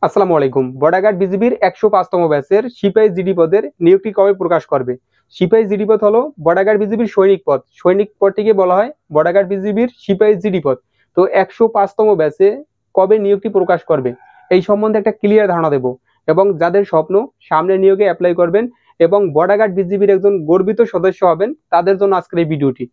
আসসালামু আলাইকুম। বর্ডার বিজিবির ১০৫তম ব্যাচের সিপাহি জিডি পদের নিয়োগটি কবে প্রকাশ করবে? সিপাহি জিডি পদ হলো বর্ডার বিজিবির সৈনিক পদ। সৈনিক পদটিকে বলা হয় বর্ডার বিজিবির সিপাহি জিডি পদ। তো ১০৫তম ব্যাচে কবে নিয়োগটি প্রকাশ করবে এই সম্বন্ধে একটা ক্লিয়ার ধারণা দেব, এবং যাদের স্বপ্ন সামনে নিয়োগে অ্যাপ্লাই করবেন এবং বর্ডার বিজিবির একজন গর্বিত সদস্য হবেন তাদের জন্য আজকের এই ভিডিওটি।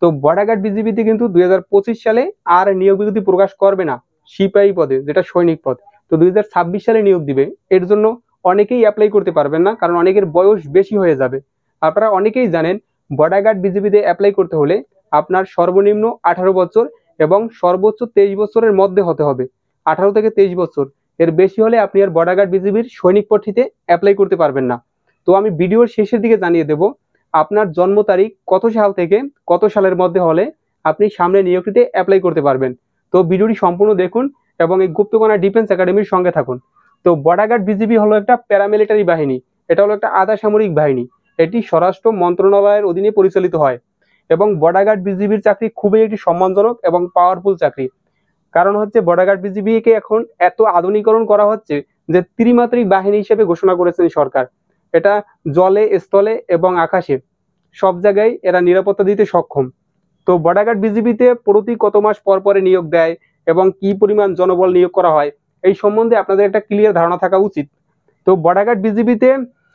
তো বর্ডার বিজিবিতে কিন্তু ২০২৫ সালে আর নিয়োগ বিজ্ঞপ্তি প্রকাশ করবে না সিপাহি পদে, যেটা সৈনিক পদ। তো ২০২৬ সালে নিয়োগ দিবে। এর জন্য অনেকেই অ্যাপ্লাই করতে পারবেন না, কারণ অনেকের বয়স বেশি হয়ে যাবে। আপনারা অনেকেই জানেন বর্ডার গার্ড বিজিবিতে অ্যাপ্লাই করতে হলে আপনার সর্বনিম্ন 18 বছর এবং সর্বোচ্চ 23 বছরের মধ্যে হতে হবে। 18 থেকে 23 বছর, এর বেশি হলে আপনি আর বর্ডার গার্ড বিজিবির সৈনিক পদটিতে অ্যাপ্লাই করতে পারবেন না। তো আমি ভিডিওর শেষের দিকে জানিয়ে দেব আপনার জন্ম তারিখ কত সাল থেকে কত সালের মধ্যে হলে আপনি সামনে নিয়োগটিতে অ্যাপ্লাই করতে পারবেন। তো ভিডিওটি সম্পূর্ণ দেখুন এবং এই গুপ্তকণা ডিফেন্স একাডেমির সঙ্গে থাকুন। তো বর্ডার গার্ড বিজিবি হলো একটা প্যারামিলিটারি বাহিনী। এটা হলো একটা আধা সামরিক বাহিনী। এটি স্বরাষ্ট্র মন্ত্রণালয়ের অধীনে পরিচালিত হয় এবং বর্ডার গার্ড বিজিবির চাকরি খুবই একটি সম্মানজনক এবং পাওয়ারফুল চাকরি। কারণ হচ্ছে বর্ডার গার্ড বিজিবিকে এখন এত আধুনিকরণ করা হচ্ছে যে ত্রিমাত্রিক বাহিনী হিসেবে ঘোষণা করেছেন সরকার। এটা জলে, স্থলে এবং আকাশে সব জায়গায় এরা নিরাপত্তা দিতে সক্ষম। তো বর্ডার গার্ড বিজিবিতে প্রতি কত মাস পর পরে নিয়োগ দেয় এবং কি পরিমাণ জনবল নিয়োগ করা হয় এই সম্বন্ধে আপনাদের একটা ক্লিয়ার ধারণা থাকা উচিত। তো বর্ডার গার্ড বিজিবিতে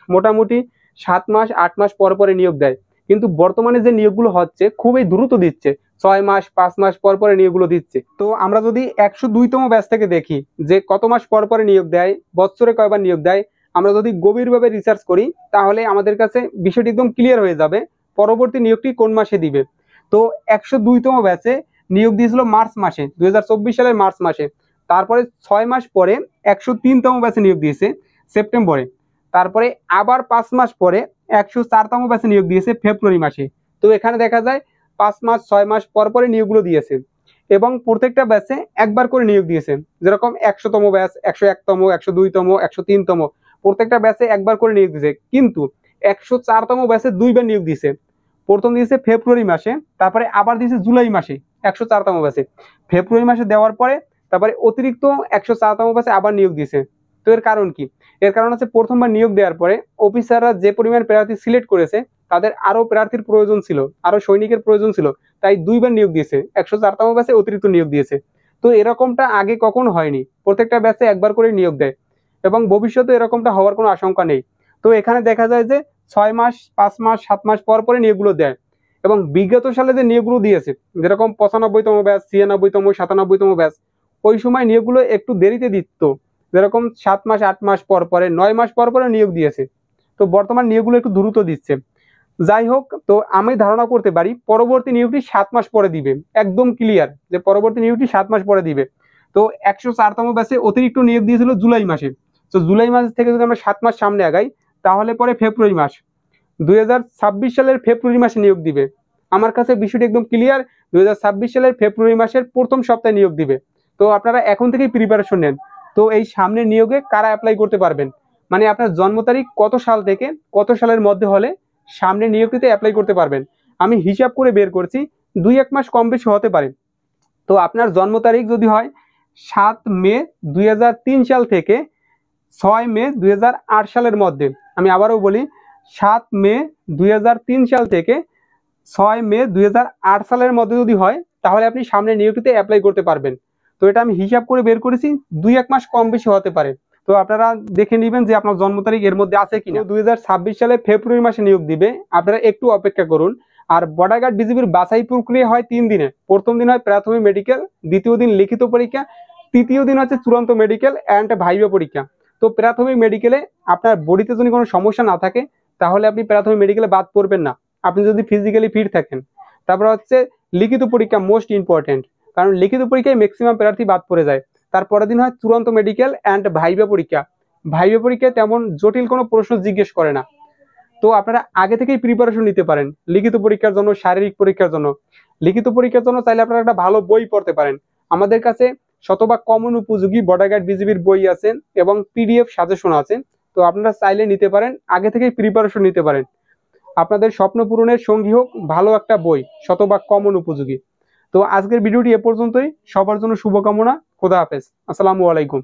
মোটামুটি ৭ মাস ৮ মাস পর পরে নিয়োগ দেয়, কিন্তু বর্তমানে যে নিয়োগগুলো হচ্ছে খুবই দ্রুত দিচ্ছে। ৬ মাস ৫ মাস পর পরে নিয়োগগুলো দিচ্ছে। তো আমরা যদি ১০২তম ব্যাচ থেকে দেখি যে কত মাস পর পরে নিয়োগ দেয়, বছরে কয়বার নিয়োগ দেয়, আমরা যদি গভীরভাবে রিসার্চ করি তাহলে আমাদের কাছে বিষয়টি একদম ক্লিয়ার হয়ে যাবে পরবর্তী নিয়োগটি কোন মাসে দিবে। তো ১০২তম ব্যাচে নিয়োগ দিয়েছিল মার্চ মাসে, ২০২৪ সালের মার্চ মাসে। তারপরে ৬ মাস পরে ১০৩তম ব্যাচে নিয়োগ দিয়েছে সেপ্টেম্বরে। তারপরে আবার ৫ মাস পরে ১০৪তম ব্যাচে নিয়োগ দিয়েছে ফেব্রুয়ারি মাসে। তো এখানে দেখা যায় ৫ মাস ৬ মাস পর পরে নিয়োগগুলো দিয়েছে এবং প্রত্যেকটা ব্যাচে একবার করে নিয়োগ দিয়েছে। যেরকম ১০০তম ব্যাচ, ১০১তম, ১০২তম, ১০৩তম প্রত্যেকটা ব্যাচে একবার করে নিয়োগ দিয়েছে। কিন্তু ১০৪তম ব্যাচে ২ বার নিয়োগ দিয়েছে। প্রথম দিয়েছে ফেব্রুয়ারি মাসে, তারপরে আবার দিয়েছে জুলাই মাসে ১০৪তম ব্যাচে। ফেব্রুয়ারি মাসে দেওয়ার পরে তারপরে অতিরিক্ত ১০৪তম ব্যাচে আবার নিয়োগ দিয়েছে। তো এর কারণ কি? এর কারণ হচ্ছে প্রথমবার নিয়োগ দেওয়ার পরে অফিসাররা যে পরিমাণ প্রার্থী সিলেক্ট করেছে তাদের আরো প্রার্থীর প্রয়োজন ছিল, আরো সৈনিকের প্রয়োজন ছিল, তাই ২ বার নিয়োগ দিয়েছে। ১০৪তম ব্যাচে অতিরিক্ত নিয়োগ দিয়েছে। তো এরকমটা আগে কখনো হয়নি। প্রত্যেকটা ব্যাচে একবার করে নিয়োগ দেয় এবং ভবিষ্যতে এরকমটা হওয়ার কোনো আশঙ্কা নেই। তো এখানে দেখা যায় যে ৬ মাস ৫ মাস ৭ মাস পর পরে নিয়োগগুলো দেয় এবং বিগত সালে যে নিয়োগগুলো দিয়েছে যেরকম ৯৫তম ব্যাচ, ৯৬তম, ৯৭তম ব্যাচ, ওই সময় নিয়োগগুলো একটু দেরিতে দিত। যেরকম ৭ মাস ৮ মাস পর পরে, ৯ মাস পর পরে নিয়োগ দিয়েছে। তো বর্তমান নিয়োগগুলো একটু দ্রুত দিচ্ছে। যাই হোক, তো আমি ধারণা করতে পারি পরবর্তী নিয়োগটি ৭ মাস পরে দিবে। একদম ক্লিয়ার যে পরবর্তী নিয়োগটি ৭ মাস পরে দিবে। তো ১০৪তম ব্যাচে অতিরিক্ত নিয়োগ দিয়েছিল জুলাই মাসে। তো জুলাই মাস থেকে যদি আমরা ৭ মাস সামনে আগাই তাহলে পরে ফেব্রুয়ারি মাস, ২০২৬ সালের ফেব্রুয়ারি মাসে নিয়োগ দিবে। আমার কাছে বিষয়টি একদম ক্লিয়ার। ২০২৬ সালের ফেব্রুয়ারি মাসের প্রথম সপ্তাহে নিয়োগ দিবে। তো আপনারা এখন থেকেই প্রিপারেশন নেন। তো এই সামনের নিয়োগে কারা অ্যাপ্লাই করতে পারবেন, মানে আপনার জন্ম তারিখ কত সাল থেকে কত সালের মধ্যে হলে সামনের নিয়োগটিতে অ্যাপ্লাই করতে পারবেন। আমি হিসাব করে বের করছি ২-১ মাস কম বেশি হতে পারে। তো আপনার জন্ম তারিখ যদি হয় ৭ মে ২০০৩ সাল থেকে ৬ মে ২০০৮ সালের মধ্যে, আমি আবারও বলি ৭ মে ২০০৩ সাল থেকে ৬ মে ২০০৮ সালের মধ্যে যদি হয় তাহলে আপনি সামনে নিয়োগটিতে অ্যাপ্লাই করতে পারবেন। তো এটা আমি হিসাব করে বের করেছি ২-১ মাস কম বেশি হতে পারে। তো আপনারা দেখে নেবেন যে আপনার জন্ম তারিখ এর মধ্যে আছে কিনা। ২০২৬ সালে ফেব্রুয়ারি মাসে নিয়োগ দিবে, আপনারা একটু অপেক্ষা করুন। আর বর্ডার গার্ড বিজিবির বাছাই প্রক্রিয়া হয় ৩ দিনে। প্রথম দিন হয় প্রাথমিক মেডিকেল, দ্বিতীয় দিন লিখিত পরীক্ষা, তৃতীয় দিন হচ্ছে চূড়ান্ত মেডিকেল অ্যান্ড ভাইভা পরীক্ষা। তো প্রাথমিক মেডিকেলে আপনার বডিতে যদি কোনো সমস্যা না থাকে তাহলে আপনি প্রাথমিক মেডিকেলে বাদ পড়বেন না, আপনি যদি ফিজিক্যালি ফিট থাকেন। তারপর হচ্ছে লিখিত পরীক্ষা, মোস্ট ইম্পর্টেন্ট, কারণ লিখিত পরীক্ষায় ম্যাক্সিমাম প্রার্থী বাদ পড়ে যায়। তারপরের দিন হয় চূড়ান্ত মেডিকেল অ্যান্ড ভাইভা পরীক্ষা। ভাইভা পরীক্ষায় তেমন জটিল কোনো প্রশ্ন জিজ্ঞেস করে না। তো আপনারা আগে থেকেই প্রিপারেশন নিতে পারেন লিখিত পরীক্ষার জন্য, শারীরিক পরীক্ষার জন্য। লিখিত পরীক্ষার জন্য চাইলে আপনারা একটা ভালো বই পড়তে পারেন। আমাদের কাছে শতভাগ কমন উপযোগী বর্ডার গার্ড বিজিবির বই আছে এবং পিডিএফ সাজেশন আছে। তো আপনারা চাইলে নিতে পারেন, আগে থেকেই প্রিপারেশন নিতে পারেন। আপনাদের স্বপ্ন পূরণের সঙ্গী হোক ভালো একটা বই, শতভাগ কমন উপযোগী। তো আজকের ভিডিওটি এ পর্যন্তই। সবার জন্য শুভকামনা। খোদা হাফেজ। আসসালামু আলাইকুম।